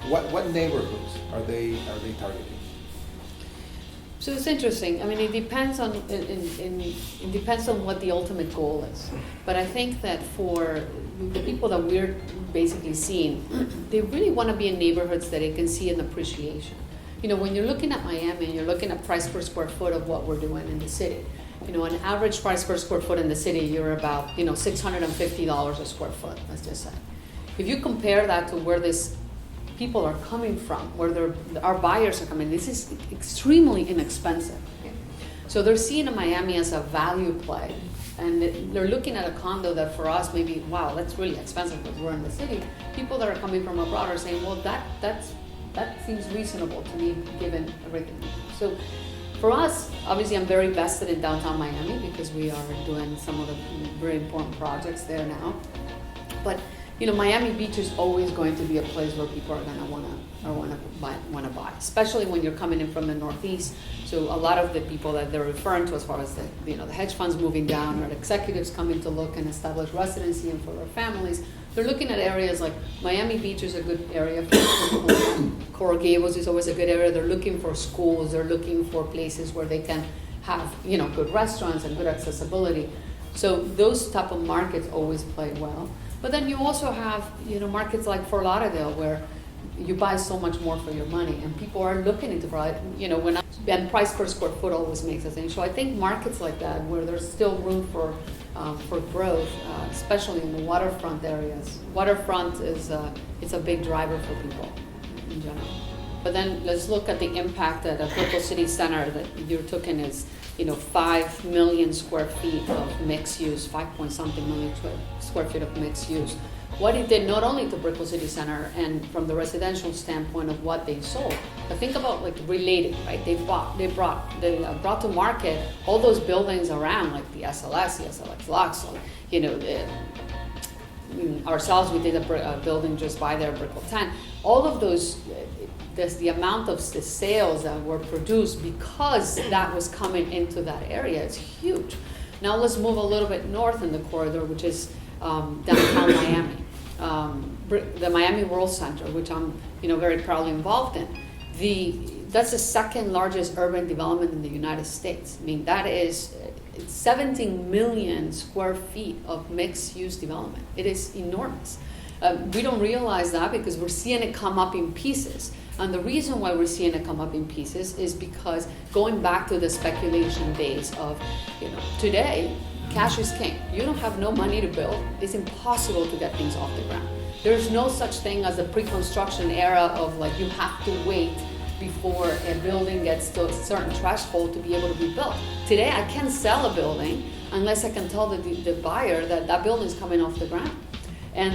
What neighborhoods are they targeting? So it's interesting. I mean, it depends on it depends on what the ultimate goal is. But I think that for the people that we're basically seeing, they really want to be in neighborhoods that they can see an appreciation. You know, when you're looking at Miami and you're looking at price per square foot of what we're doing in the city, you know, an average price per square foot in the city, you're about, you know, $650 a square foot, let's just say. If you compare that to where these people are coming from, where our buyers are coming, this is extremely inexpensive. Okay? So they're seeing Miami as a value play, and they're looking at a condo that for us maybe, wow, that's really expensive because we're in the city. People that are coming from abroad are saying, well, that seems reasonable to me given everything. So for us, obviously I'm very vested in downtown Miami because we are doing some of the very important projects there now. But you know, Miami Beach is always going to be a place where people are going to want to buy, especially when you're coming in from the Northeast. So a lot of the people that they're referring to, as far as the hedge funds moving down, or the executives coming to look and establish residency and for their families, they're looking at areas like Miami Beach is a good area for people. Coral Gables is always a good area. They're looking for schools. They're looking for places where they can have, you know, good restaurants and good accessibility. So those type of markets always play well. But then you also have, you know, markets like Fort Lauderdale where you buy so much more for your money, and people are looking into, you know, and price per square foot always makes a thing. So I think markets like that where there's still room for growth, especially in the waterfront areas. Waterfront is it's a big driver for people in general. But then let's look at the impact that a Brickell City Center that you're talking is, you know, 5 million square feet of mixed use, 5-point-something million square feet of mixed use. What it did not only to Brickell City Center and from the residential standpoint of what they sold, but think about like related, right? They brought to market all those buildings around, like the SLS, the SLX Lux, you know, ourselves, we did a building just by there, Brickell 10. All of those, the amount of the sales that were produced because that was coming into that area is huge. Now let's move a little bit north in the corridor, which is downtown Miami. The Miami World Center, which I'm, you know, very proudly involved in. That's the second largest urban development in the United States. I mean, that is 17 million square feet of mixed-use development. It is enormous. We don't realize that because we're seeing it come up in pieces. And the reason why we're seeing it come up in pieces is because going back to the speculation days of, you know, today, cash is king. You don't have no money to build. It's impossible to get things off the ground. There's no such thing as a pre-construction era of like you have to wait before a building gets to a certain threshold to be able to be built. Today, I can't sell a building unless I can tell the buyer that that building is coming off the ground. And